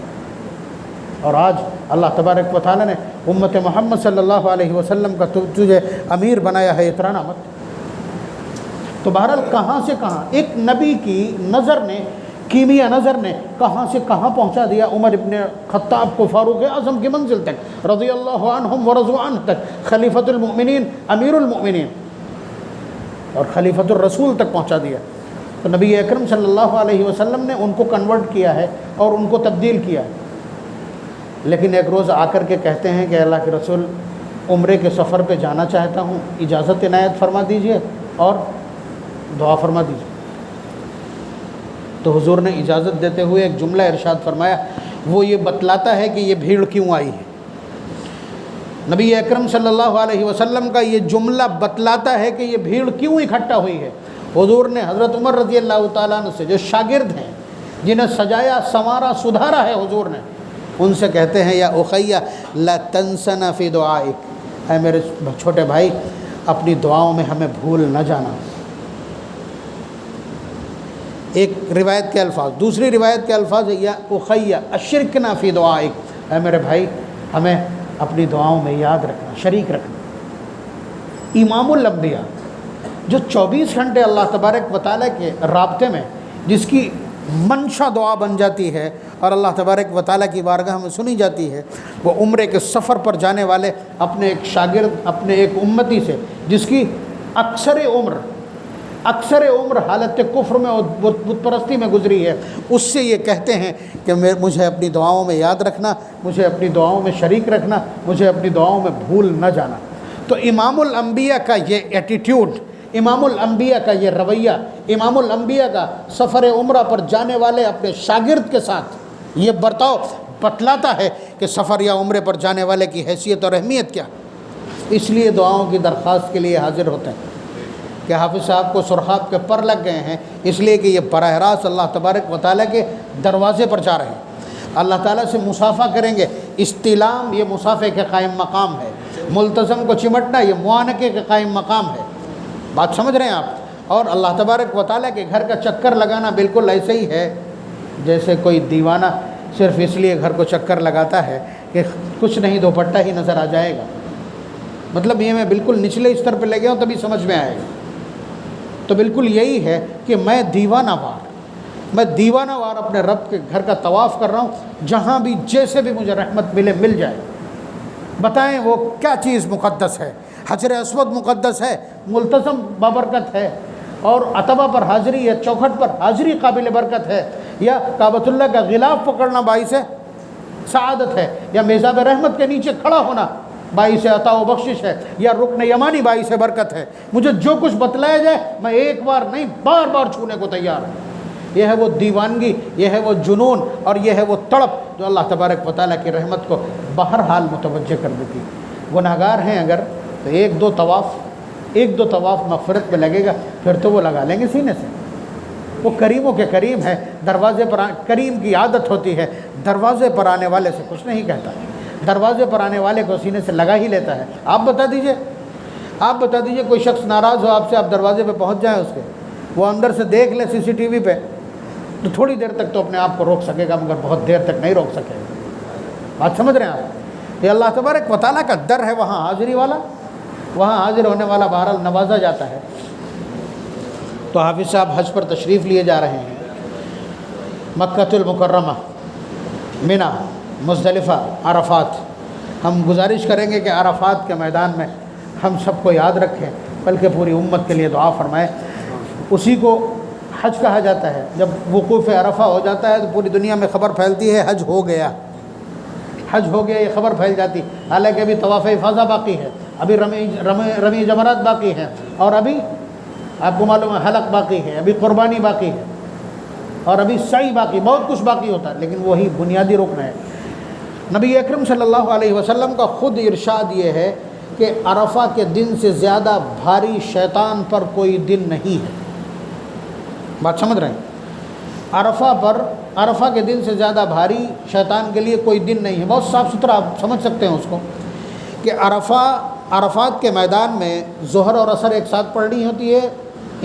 اور آج اللہ تبارک و تعالیٰ نے امت محمد صلی اللہ علیہ وسلم کا تجھے امیر بنایا ہے، اترانا مت۔ تو بہرحال کہاں سے کہاں ایک نبی کی نظر نے، کیمیا نظر نے کہاں سے کہاں پہنچا دیا عمر ابن خطاب کو فاروق اعظم کی منزل تک، رضی اللہ عنہم ورضوا عنہ تک، خلیفۃ المؤمنین، امیر المؤمنین اور خلیفۃ الرسول تک پہنچا دیا۔ تو نبی اکرم صلی اللہ علیہ وسلم نے ان کو کنورٹ کیا ہے اور ان کو تبدیل کیا ہے، لیکن ایک روز آ کر کے کہتے ہیں کہ اللہ کے رسول عمرے کے سفر پہ جانا چاہتا ہوں، اجازت عنایت فرما دیجئے اور دعا فرما دیجئے۔ تو حضور نے اجازت دیتے ہوئے ایک جملہ ارشاد فرمایا، وہ یہ بتلاتا ہے کہ یہ بھیڑ کیوں آئی ہے۔ نبی اکرم صلی اللہ علیہ وسلم کا یہ جملہ بتلاتا ہے کہ یہ بھیڑ کیوں اکٹھا ہوئی ہے۔ حضور نے حضرت عمر رضی اللہ تعالیٰ عنہ سے، جو شاگرد ہیں، جنہیں سجایا سنوارا سدھارا ہے حضور نے، ان سے کہتے ہیں یا اخیہ لا تنسنا فی دعائک، اے میرے چھوٹے بھائی اپنی دعاؤں میں ہمیں بھول نہ جانا۔ ایک روایت کے الفاظ، دوسری روایت کے الفاظ ہے یا اخیہ اشرکنا فی دعائک، اے میرے بھائی ہمیں اپنی دعاؤں میں یاد رکھنا، شریک رکھنا۔ امام الانبیاء جو 24 گھنٹے اللہ تبارک و تعالیٰ کے رابطے میں، جس کی منشا دعا بن جاتی ہے اور اللہ تبارک و تعالیٰ کی بارگاہ میں سنی جاتی ہے، وہ عمرے کے سفر پر جانے والے اپنے ایک شاگرد، اپنے ایک امتی سے جس کی اکثر عمر حالت کفر میں اور بت پرستی میں گزری ہے، اس سے یہ کہتے ہیں کہ مجھے اپنی دعاؤں میں یاد رکھنا، مجھے اپنی دعاؤں میں شریک رکھنا، مجھے اپنی دعاؤں میں بھول نہ جانا۔ تو امام الانبیاء کا یہ ایٹیٹیوڈ، امام الانبیاء کا یہ رویہ، امام الانبیاء کا سفر عمرہ پر جانے والے اپنے شاگرد کے ساتھ یہ برتاؤ بتلاتا ہے کہ سفر یا عمرے پر جانے والے کی حیثیت اور اہمیت کیا۔ اس لیے دعاؤں کی درخواست کے لیے حاضر ہوتے ہیں کہ حافظ صاحب کو سرخاب کے پر لگ گئے ہیں، اس لیے کہ یہ براہ راست اللہ تبارک و تعالیٰ کے دروازے پر جا رہے ہیں، اللہ تعالیٰ سے مصافحہ کریں گے۔ استلام یہ مصافحے کے قائم مقام ہے، ملتزم کو چمٹنا یہ معانقے کے قائم مقام ہے۔ بات سمجھ رہے ہیں آپ؟ اور اللہ تبارک و تعالیٰ کے گھر کا چکر لگانا بالکل ایسے ہی ہے جیسے کوئی دیوانہ صرف اس لیے گھر کو چکر لگاتا ہے کہ کچھ نہیں دوپٹہ ہی نظر آ جائے گا۔ مطلب یہ میں بالکل نچلے استر پہ لے گیا ہوں تبھی سمجھ میں آئے گا۔ تو بالکل یہی ہے کہ میں دیوانہ وار اپنے رب کے گھر کا طواف کر رہا ہوں، جہاں بھی جیسے بھی مجھے رحمت مل جائے۔ بتائیں وہ کیا چیز مقدس ہے؟ حجر اسود مقدس ہے، ملتزم بابرکت ہے، اور عتبہ پر حاضری ہے، چوکھٹ پر حاضری قابل برکت ہے، یا کعبۃ اللہ کا غلاف پکڑنا باعث سعادت ہے، یا میزاب رحمت کے نیچے کھڑا ہونا باعث عطا و بخشش ہے، یا رکن یمانی باعث برکت ہے۔ مجھے جو کچھ بتلایا جائے میں ایک بار نہیں بار بار چھونے کو تیار ہوں۔ یہ ہے وہ دیوانگی، یہ ہے وہ جنون، اور یہ ہے وہ تڑپ جو اللہ تبارک و تعالیٰ کی رحمت کو بہرحال متوجہ کر دیتی۔ گناہگار ہیں اگر تو ایک دو طواف مغفرت پہ لگے گا، پھر تو وہ لگا لیں گے سینے سے۔ وہ کریموں کے کریم ہے، دروازے پر کریم کی عادت ہوتی ہے، دروازے پر آنے والے سے کچھ نہیں کہتا، دروازے پر آنے والے کو سینے سے لگا ہی لیتا ہے۔ آپ بتا دیجئے کوئی شخص ناراض ہو آپ سے، آپ دروازے پہ پہنچ جائیں اس کے، وہ اندر سے دیکھ لے CCTV پہ، تو تھوڑی دیر تک تو اپنے آپ کو روک سکے گا، مگر بہت دیر تک نہیں روک سکے گا۔ بات سمجھ رہے ہیں آپ؟ یہ اللہ تبارک و تعالیٰ کا در ہے، وہاں حاضری والا، وہاں حاضر ہونے والا بہرحال نوازا جاتا ہے۔ تو حافظ صاحب حج پر تشریف لیے جا رہے ہیں، مکۃ المکرمہ، منا، مزدلفہ، عرفات۔ ہم گزارش کریں گے کہ عرفات کے میدان میں ہم سب کو یاد رکھیں، بلکہ پوری امت کے لیے دعا فرمائیں۔ اسی کو حج کہا جاتا ہے۔ جب وقوف عرفہ ہو جاتا ہے تو پوری دنیا میں خبر پھیلتی ہے حج ہو گیا، حج ہو گیا، یہ خبر پھیل جاتی، حالانکہ ابھی طواف افاضہ باقی ہے، ابھی رمی جمرات باقی ہیں، اور ابھی آپ کو معلوم ہے حلق باقی ہے، ابھی قربانی باقی ہے، اور ابھی سعی باقی، بہت کچھ باقی ہوتا ہے، لیکن وہی بنیادی رکن ہے۔ نبی اکرم صلی اللہ علیہ وسلم کا خود ارشاد یہ ہے کہ عرفہ کے دن سے زیادہ بھاری شیطان پر کوئی دن نہیں ہے۔ بات سمجھ رہے ہیں؟ عرفہ کے دن سے زیادہ بھاری شیطان کے لیے کوئی دن نہیں ہے۔ بہت صاف ستھرا آپ سمجھ سکتے ہیں اس کو، کہ عرفات کے میدان میں ظہر اور عصر ایک ساتھ پڑھنی ہوتی ہے،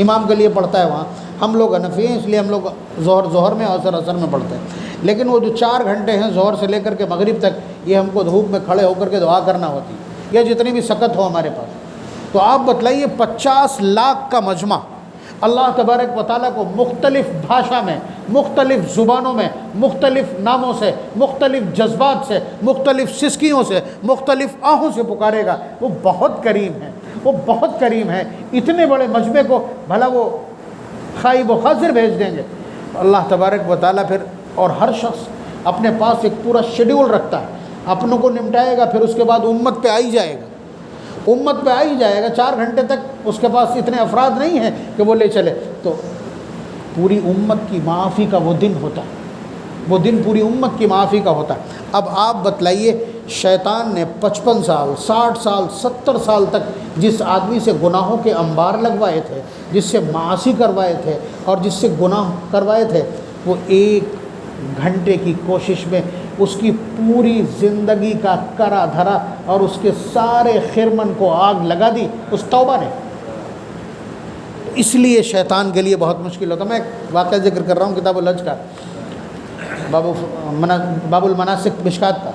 امام کے لیے پڑھتا ہے وہاں۔ ہم لوگ حنفی ہیں، اس لیے ہم لوگ ظہر میں اور عصر میں پڑھتے ہیں، لیکن وہ جو 4 گھنٹے ہیں ظہر سے لے کر کے مغرب تک، یہ ہم کو دھوپ میں کھڑے ہو کر کے دعا کرنا ہوتی ہے، یا جتنی بھی سکت ہو ہمارے پاس۔ تو آپ بتلائیے 50 لاکھ کا مجمع اللہ تبارک و تعالیٰ کو مختلف بھاشا میں، مختلف زبانوں میں، مختلف ناموں سے، مختلف جذبات سے، مختلف سسکیوں سے، مختلف آہوں سے پکارے گا۔ وہ بہت کریم ہے، وہ بہت کریم ہے۔ اتنے بڑے مجمع کو بھلا وہ خائب و خاطر بھیج دیں گے؟ اللہ تبارک و تعالیٰ پھر، اور ہر شخص اپنے پاس ایک پورا شیڈیول رکھتا ہے، اپنوں کو نمٹائے گا، پھر اس کے بعد امت پہ آئی جائے گا، امت پہ آئی جائے گا۔ 4 گھنٹے تک اس کے پاس اتنے افراد نہیں ہیں کہ وہ لے چلے، تو پوری امت کی معافی کا وہ دن ہوتا ہے، وہ دن پوری امت کی معافی کا ہوتا ہے۔ اب آپ بتلائیے، شیطان نے 55 سال، 60 سال، 70 سال تک جس آدمی سے گناہوں کے انبار لگوائے تھے، جس سے معاصی کروائے تھے اور جس سے گناہ کروائے تھے، وہ 1 گھنٹے کی کوشش میں اس کی پوری زندگی کا کرا دھرا اور اس کے سارے خرمن کو آگ لگا دی اس توبہ نے۔ اس لیے شیطان کے لیے بہت مشکل ہوتا۔ میں ایک واقعہ ذکر کر رہا ہوں کتاب الحج کا، باب المناسک مشکات کا،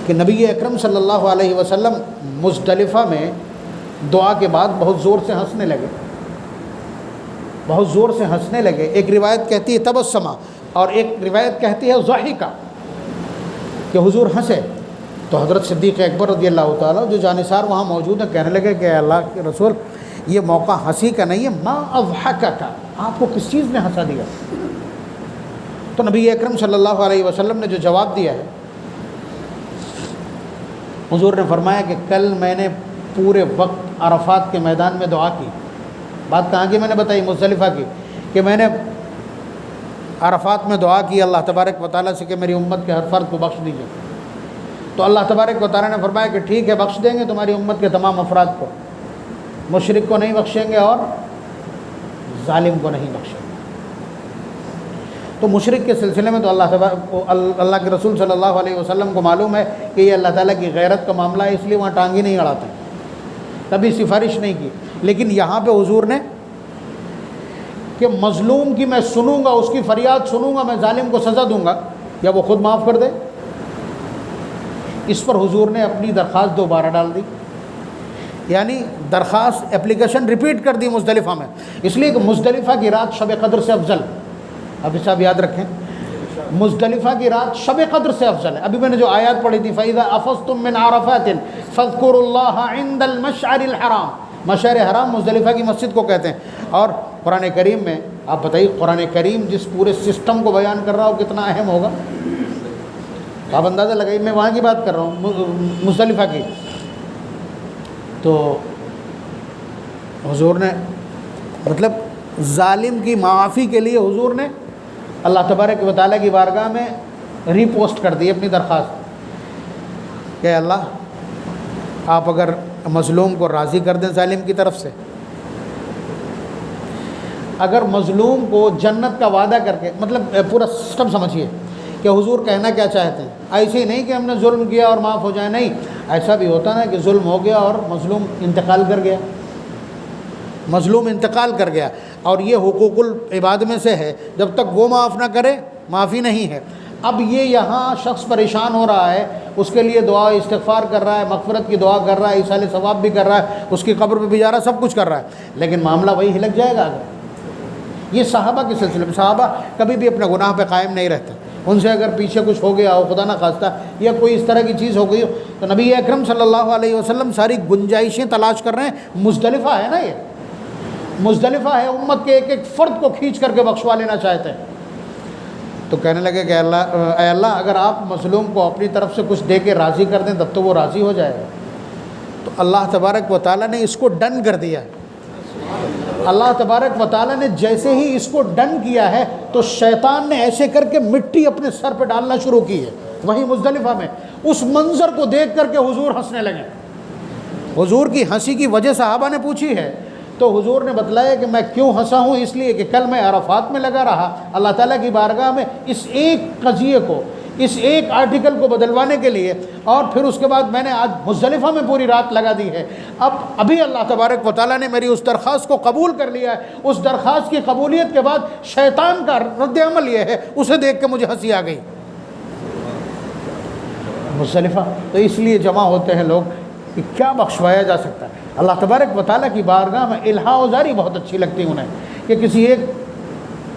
کہ نبی اکرم صلی اللہ علیہ وسلم مزدلفہ میں دعا کے بعد بہت زور سے ہنسنے لگے، بہت زور سے ہنسنے لگے۔ ایک روایت کہتی ہے تبسمہ، اور ایک روایت کہتی ہے ضاحکہ، کہ حضور ہنسے۔ تو حضرت صدیق اکبر رضی اللہ تعالیٰ جو جانثار وہاں موجود ہیں کہنے لگے کہ اللہ کے رسول، یہ موقع ہنسی کا نہیں ہے، ما اضحکک، آپ کو کس چیز نے ہنسا دیا؟ تو نبی اکرم صلی اللہ علیہ وسلم نے جو جواب دیا ہے، حضور نے فرمایا کہ کل میں نے پورے وقت عرفات کے میدان میں دعا کی۔ بات کہاں کی میں نے بتائی؟ مزدلفہ کی، کہ میں نے عرفات میں دعا کی اللہ تبارک و تعالیٰ سے کہ میری امت کے ہر فرد کو بخش دیجیے۔ تو اللہ تبارک و تعالیٰ نے فرمایا کہ ٹھیک ہے، بخش دیں گے تمہاری امت کے تمام افراد کو، مشرک کو نہیں بخشیں گے اور ظالم کو نہیں بخشیں گے۔ تو مشرک کے سلسلے میں تو اللہ کے رسول صلی اللہ علیہ وسلم کو معلوم ہے کہ یہ اللہ تعالیٰ کی غیرت کا معاملہ ہے، اس لیے وہاں ٹانگ ہی نہیں اڑاتے، کبھی سفارش نہیں کی۔ لیکن یہاں پہ حضور نے کہ مظلوم کی میں سنوں گا، اس کی فریاد سنوں گا، میں ظالم کو سزا دوں گا یا وہ خود معاف کر دے، اس پر حضور نے اپنی درخواست دوبارہ ڈال دی، یعنی درخواست اپلیکیشن ریپیٹ کر دی مزدلفہ میں، اس لیے کہ مزدلفہ کی رات شب قدر سے افضل، اب صاحب یاد رکھیں، مزدلفہ کی رات شب قدر سے افضل ہے۔ ابھی میں نے جو آیات پڑھی تھی، فَإِذَا أَفَضْتُم مِّنْ عَرَفَاتٍ فَاذْكُرُوا اللَّهَ عِندَ الْمَشْعَرِ الْحَرَامِ، مشعر حرام مزدلفہ کی مسجد کو کہتے ہیں۔ اور قرآن کریم میں آپ بتائیے، قرآن کریم جس پورے سسٹم کو بیان کر رہا ہو کتنا اہم ہوگا، آپ اندازہ لگائیے، میں وہاں کی بات کر رہا ہوں مزدلفہ کی۔ تو حضور نے مطلب ظالم کی معافی کے لیے حضور نے اللہ تبارک و تعالیٰ کی بارگاہ میں ری پوسٹ کر دی اپنی درخواست کہ اللہ آپ اگر مظلوم کو راضی کر دیں ظالم کی طرف سے، اگر مظلوم کو جنت کا وعدہ کر کے، مطلب پورا سسٹم سمجھیے کہ حضور کہنا کیا چاہتے ہیں۔ ایسے ہی نہیں کہ ہم نے ظلم کیا اور معاف ہو جائے، نہیں، ایسا بھی ہوتا نا کہ ظلم ہو گیا اور مظلوم انتقال کر گیا، مظلوم انتقال کر گیا، اور یہ حقوق العباد میں سے ہے، جب تک وہ معاف نہ کرے معافی نہیں ہے۔ اب یہ یہاں شخص پریشان ہو رہا ہے، اس کے لیے دعا استغفار کر رہا ہے، مغفرت کی دعا کر رہا ہے، ایصال ثواب بھی کر رہا ہے، اس کی قبر پہ بھی جا رہا ہے، سب کچھ کر رہا ہے، لیکن معاملہ وہی ہلک جائے گا۔ یہ صحابہ کے سلسلے میں، صحابہ کبھی بھی اپنے گناہ پہ قائم نہیں رہتے. ان سے اگر پیچھے کچھ ہو گیا ہو، خدا نہ خواستہ، یا کوئی اس طرح کی چیز ہو گئی ہو، تو نبی اکرم صلی اللہ علیہ وسلم ساری گنجائشیں تلاش کر رہے ہیں. مزدلفہ ہے نا، یہ مزدلفہ ہے، امت کے ایک ایک فرد کو کھینچ کر کے بخشوا لینا چاہتے ہیں. تو کہنے لگے کہ اے اللہ اگر آپ مظلوم کو اپنی طرف سے کچھ دے کے راضی کر دیں تب تو وہ راضی ہو جائے گا. تو اللہ تبارک و تعالیٰ نے اس کو ڈن کر دیا. اللہ تبارک و تعالیٰ نے جیسے ہی اس کو ڈن کیا ہے تو شیطان نے ایسے کر کے مٹی اپنے سر پہ ڈالنا شروع کی ہے. وہیں مزدلفہ میں اس منظر کو دیکھ کر کے حضور ہنسنے لگے. حضور کی ہنسی کی وجہ صحابہ نے پوچھی ہے تو حضور نے بتلایا کہ میں کیوں ہنسا ہوں، اس لیے کہ کل میں عرفات میں لگا رہا اللہ تعالیٰ کی بارگاہ میں اس ایک قضیے کو، اس ایک آرٹیکل کو بدلوانے کے لیے، اور پھر اس کے بعد میں نے آج مزدلفہ میں پوری رات لگا دی ہے. ابھی اللہ تبارک و تعالیٰ نے میری اس درخواست کو قبول کر لیا ہے. اس درخواست کی قبولیت کے بعد شیطان کا رد عمل یہ ہے، اسے دیکھ کے مجھے ہنسی آ گئی. مزدلفہ تو اس لیے جمع ہوتے ہیں لوگ کہ کیا بخشوایا جا سکتا ہے. اللہ تبارک و تعالیٰ کی بارگاہ میں الہا و زاری بہت اچھی لگتی انہیں، کہ کسی ایک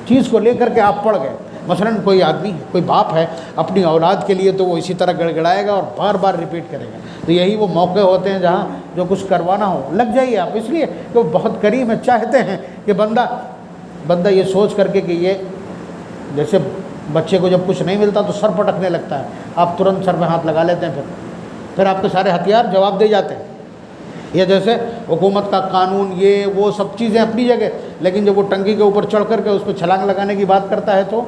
چیز کو لے کر کے آپ پڑھ گئے. مثلا کوئی آدمی ہے، کوئی باپ ہے اپنی اولاد کے لیے، تو وہ اسی طرح گڑگڑائے گا اور بار بار ریپیٹ کرے گا. تو یہی وہ موقع ہوتے ہیں جہاں جو کچھ کروانا ہو لگ جائیے آپ، اس لیے کہ وہ بہت کریم ہے. چاہتے ہیں کہ بندہ یہ سوچ کر کے کہ یہ جیسے بچے کو جب کچھ نہیں ملتا تو سر پٹکنے لگتا ہے، آپ ترنت سر پہ ہاتھ لگا لیتے ہیں، پھر آپ کے سارے ہتھیار جواب دے جاتے ہیں. یا جیسے حکومت کا قانون، یہ وہ سب چیزیں اپنی جگہ، لیکن جب وہ ٹنکی کے اوپر چڑھ کر کے اس پہ چھلانگ لگانے کی بات کرتا ہے تو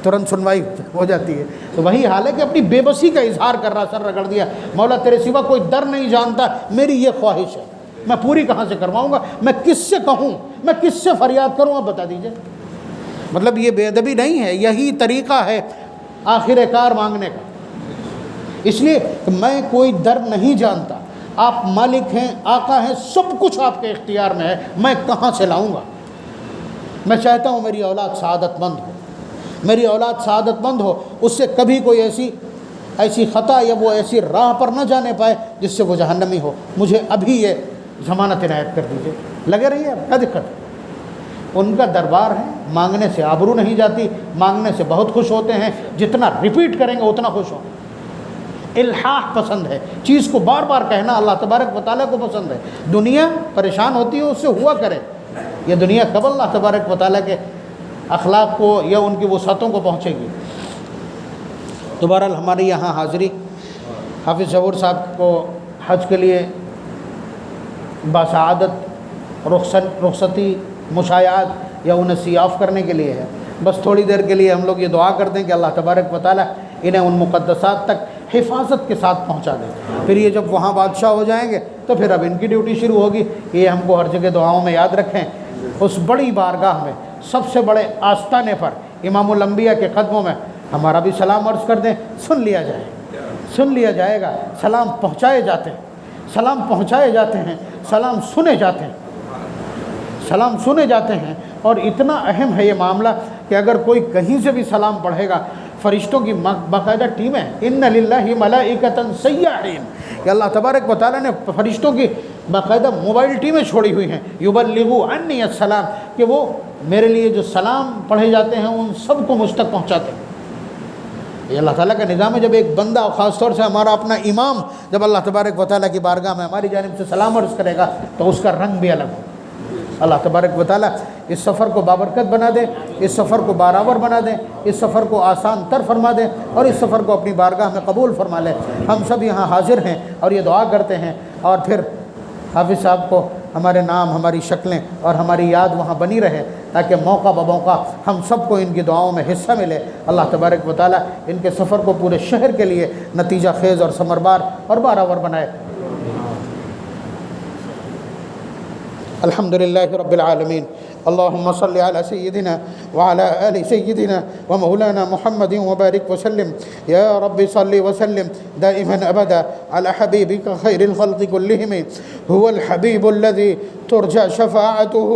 ترنت سنوائی ہو جاتی ہے. تو وہی حال ہے کہ اپنی بے بسی کا اظہار کر رہا، سر رگڑ دیا، مولا تیرے سوا کوئی در نہیں جانتا، میری یہ خواہش ہے، میں پوری کہاں سے کرواؤں گا، میں کس سے کہوں، میں کس سے فریاد کروں، آپ بتا دیجئے. مطلب یہ بے ادبی نہیں ہے، یہی طریقہ ہے آخر کار مانگنے کا. اس لیے میں کوئی در نہیں جانتا، آپ مالک ہیں، آقا ہیں، سب کچھ آپ کے اختیار میں ہے، میں کہاں سے لاؤں گا. میں چاہتا ہوں میری اولاد سعادت مند ہو، میری اولاد سعادت مند ہو، اس سے کبھی کوئی ایسی خطا یا وہ ایسی راہ پر نہ جانے پائے جس سے وہ جہنمی ہو. مجھے ابھی یہ ضمانت عنایت کر دیجیے. لگے رہیے، اب کیا دقت ہے. ان کا دربار ہے، مانگنے سے آبرو نہیں جاتی، مانگنے سے بہت خوش ہوتے ہیں، جتنا ریپیٹ کریں گے اتنا خوش ہوں. الحاح پسند ہے، چیز کو بار بار کہنا اللہ تبارک و تعالیٰ کو پسند ہے. دنیا پریشان ہوتی ہے اس سے ہوا کرے. یہ دنیا کب اللہ تبارک و تعالیٰ کے اخلاق کو یا ان کی وسعتوں کو پہنچے گی. تو بہرحال ہمارے یہاں حاضری حافظ ظہور صاحب کو حج کے لیے باسعادت رخصتی مشایعات یا انہیں سی آف کرنے کے لیے ہے. بس تھوڑی دیر کے لیے ہم لوگ یہ دعا کر دیں کہ اللہ تبارک و تعالیٰ انہیں ان مقدسات تک حفاظت کے ساتھ پہنچا دیں. پھر یہ جب وہاں بادشاہ ہو جائیں گے تو پھر اب ان کی ڈیوٹی شروع ہوگی کہ یہ ہم کو ہر جگہ دعاؤں میں یاد رکھیں. اس بڑی بارگاہ میں، سب سے بڑے آستانے پر، امام الانبیاء کے قدموں میں ہمارا بھی سلام عرض کر دیں. سن لیا جائے گا. سلام پہنچائے جاتے ہیں، سلام پہنچائے جاتے ہیں، سلام سنے جاتے ہیں. اور اتنا اہم ہے یہ معاملہ کہ اگر کوئی کہیں سے بھی سلام پڑھے گا، فرشتوں کی باقاعدہ ٹیم ہے. ان للہ ملائکۃ سیاحین، کہ اللہ تبارک و تعالیٰ نے فرشتوں کی باقاعدہ موبائل ٹیمیں چھوڑی ہوئی ہیں. یبلغوا عنی السلام، کہ وہ میرے لیے جو سلام پڑھے جاتے ہیں ان سب کو مجھ تک پہنچاتے ہیں. یہ اللہ تعالیٰ کا نظام ہے. جب ایک بندہ، اور خاص طور سے ہمارا اپنا امام، جب اللہ تبارک و تعالیٰ کی بارگاہ میں ہماری جانب سے سلام عرض کرے گا تو اس کا رنگ بھی الگ ہو. اللہ تبارک و تعالیٰ اس سفر کو بابرکت بنا دے، اس سفر کو بارآور بنا دے، اس سفر کو آسان تر فرما دے، اور اس سفر کو اپنی بارگاہ میں قبول فرما لے. ہم سب یہاں حاضر ہیں اور یہ دعا کرتے ہیں، اور پھر حافظ صاحب کو ہمارے نام، ہماری شکلیں اور ہماری یاد وہاں بنی رہے، تاکہ موقع بموقع ہم سب کو ان کی دعاؤں میں حصہ ملے. اللہ تبارک و تعالیٰ ان کے سفر کو پورے شہر کے لیے نتیجہ خیز اور ثمربار اور بارآور بنائے. الحمد للہ رب العالمین. اللهم صل على سيدنا وعلى آل سيدنا ومولانا محمد وبارك وسلم. يا رب صل وسلم دائما أبدا على حبيبك خير الخلق كلهم. هو الحبيب الذي ترجى شفاعته،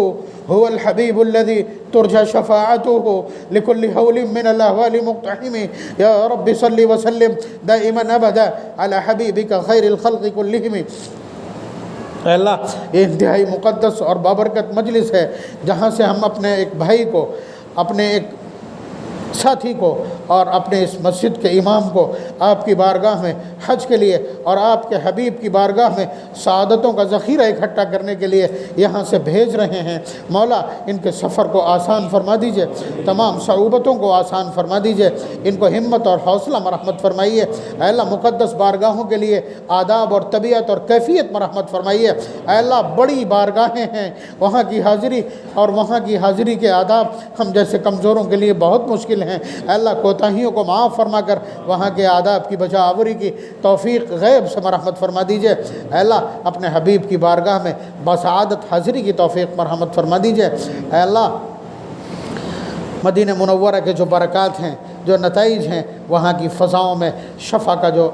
هو الحبيب الذي ترجى شفاعته لكل هول من الأهوال مقتحم. يا رب صل وسلم دائما أبدا على حبيبك خير الخلق كلهم. اے اللہ یہ انتہائی مقدس اور بابرکت مجلس ہے جہاں سے ہم اپنے ایک بھائی کو، اپنے ایک ساتھی کو اور اپنے اس مسجد کے امام کو آپ کی بارگاہ میں حج کے لیے اور آپ کے حبیب کی بارگاہ میں سعادتوں کا ذخیرہ اکٹھا کرنے کے لیے یہاں سے بھیج رہے ہیں۔ مولا ان کے سفر کو آسان فرما دیجئے، تمام صعوبتوں کو آسان فرما دیجئے، ان کو ہمت اور حوصلہ مرحمت فرمائیے۔ اے اللہ مقدس بارگاہوں کے لیے آداب اور طبیعت اور کیفیت مرحمت فرمائیے۔ اے اللہ بڑی بارگاہیں ہیں، وہاں کی حاضری اور وہاں کی حاضری کے آداب ہم جیسے کمزوروں کے لیے بہت مشکل ہیں۔ اے اللہ کوتاہیوں کو معاف فرما کر وہاں کے آداب کی بجا آوری کی توفیق غیب سے مرحمت فرما دیجئے۔ اے اللہ اپنے حبیب کی بارگاہ میں بسعادت حاضری کی توفیق مرحمت فرما دیجئے۔ اے اللہ مدینہ منورہ کے جو برکات ہیں، جو نتائج ہیں، وہاں کی فضاؤں میں شفا کا جو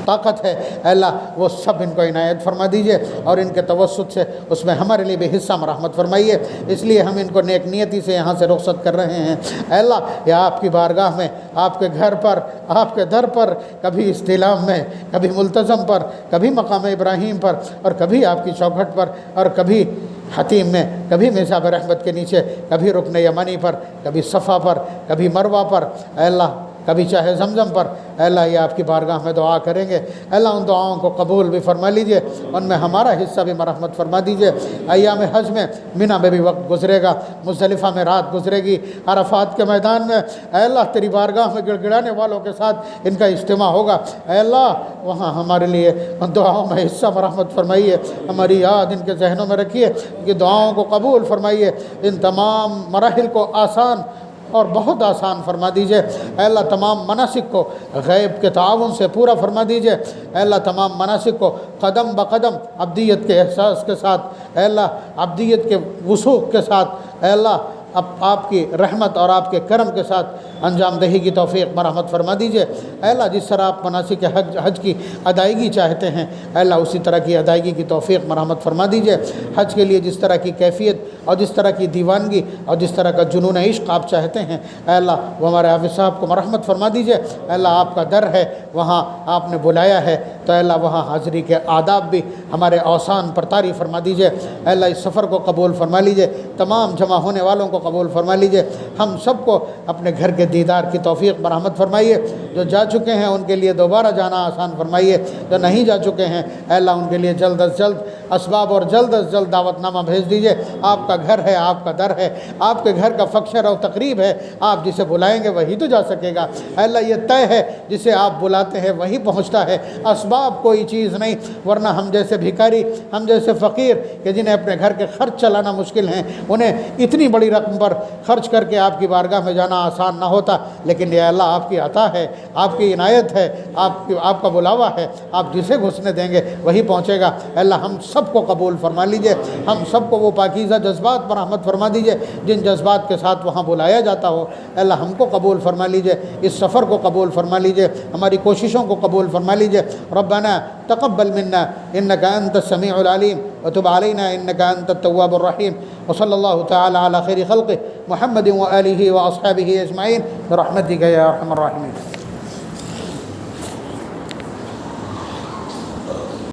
طاقت ہے، اے اللہ وہ سب ان کو عنایت فرما دیجئے اور ان کے توسط سے اس میں ہمارے لیے بھی حصہ مرحمت فرمائیے۔ اس لیے ہم ان کو نیک نیتی سے یہاں سے رخصت کر رہے ہیں۔ اے اللہ یہ آپ کی بارگاہ میں، آپ کے گھر پر، آپ کے در پر، کبھی استلام میں، کبھی ملتزم پر، کبھی مقام ابراہیم پر، اور کبھی آپ کی چوکھٹ پر، اور کبھی حتیم میں، کبھی میثاق رحمت کے نیچے، کبھی رکن یمانی پر، کبھی صفا پر، کبھی مروہ پر، اے اللہ کبھی چاہے زمزم پر، اے اللہ یہ آپ کی بارگاہ میں دعا کریں گے۔ اے اللہ ان دعاؤں کو قبول بھی فرما لیجئے، ان میں ہمارا حصہ بھی مرحمت فرما دیجئے۔ ایام حج میں منی میں بھی وقت گزرے گا، مزدلفہ میں رات گزرے گی، عرفات کے میدان میں اے اللہ تیری بارگاہ میں گڑ گڑانے والوں کے ساتھ ان کا اجتماع ہوگا۔ اے اللہ وہاں ہمارے لیے ان دعاؤں میں حصہ مرحمت فرمائیے، ہماری یاد ان کے ذہنوں میں رکھیے، کہ دعاؤں کو قبول فرمائیے، ان تمام مراحل کو آسان اور بہت آسان فرما دیجئے۔ اے اللہ تمام مناسک کو غیب کے تعاون سے پورا فرما دیجئے۔ اے اللہ تمام مناسک کو قدم بقدم عبدیت کے احساس کے ساتھ، اے اللہ عبدیت کے وثوق کے ساتھ، اے اللہ اب آپ کی رحمت اور آپ کے کرم کے ساتھ انجام دہی کی توفیق مرحمت فرما دیجئے۔ اے اللہ جس طرح آپ مناسک حج کی ادائیگی چاہتے ہیں، اے اللہ اسی طرح کی ادائیگی کی توفیق مرحمت فرما دیجئے۔ حج کے لیے جس طرح کی کیفیت اور جس طرح کی دیوانگی اور جس طرح کا جنون عشق آپ چاہتے ہیں، اے اللہ وہ ہمارے حافظ صاحب کو مرحمت فرما دیجئے۔ اے اللہ آپ کا در ہے، وہاں آپ نے بلایا ہے، تو اے اللہ وہاں حاضری کے آداب بھی ہمارے اوسان پر طاری فرما دیجئے۔ اے اللہ اس سفر کو قبول فرما لیجئے، تمام جمع ہونے والوں کو قبول فرما لیجئے، ہم سب کو اپنے گھر کے دیدار کی توفیق مرحمت فرمائیے۔ جو جا چکے ہیں ان کے لیے دوبارہ جانا آسان فرمائیے، جو نہیں جا چکے ہیں اے اللہ ان کے لیے جلد از جلد اسباب اور جلد از جلد دعوت نامہ بھیج دیجئے۔ آپ کا گھر ہے، آپ کا در ہے، آپ کے گھر کا فکشر اور تقریب ہے، آپ جسے بلائیں گے وہی تو جا سکے گا۔ اے اللہ یہ طے ہے، جسے آپ بلاتے ہیں وہی پہنچتا ہے، اسباب کوئی چیز نہیں، ورنہ ہم جیسے بھکاری، ہم جیسے فقیر کہ جنہیں اپنے گھر کے خرچ چلانا مشکل ہیں، انہیں اتنی بڑی رقم پر خرچ کر کے آپ کی بارگاہ میں جانا آسان نہ ہوتا، لیکن یہ اللہ آپ کی عطا ہے، آپ کی عنایت ہے، آپ کا بلاوا ہے، آپ جسے گھسنے دیں گے وہی پہنچے گا۔ اے اللہ ہم سب کو قبول فرما لیجئے، ہم سب کو وہ پاکیزہ جذبات پر رحمت فرما دیجئے جن جذبات کے ساتھ وہاں بلایا جاتا ہو۔ اے اللہ ہم کو قبول فرما لیجئے، اس سفر کو قبول فرما لیجئے، ہماری کوششوں کو قبول فرما لیجئے۔ ربنا تقبل منا انك انت السميع العليم وتب علينا انك انت التواب الرحيم وصلى الله تعالى على خير خلقه محمد وآله وأصحابه أجمعين برحمتك يا أرحم الراحمين۔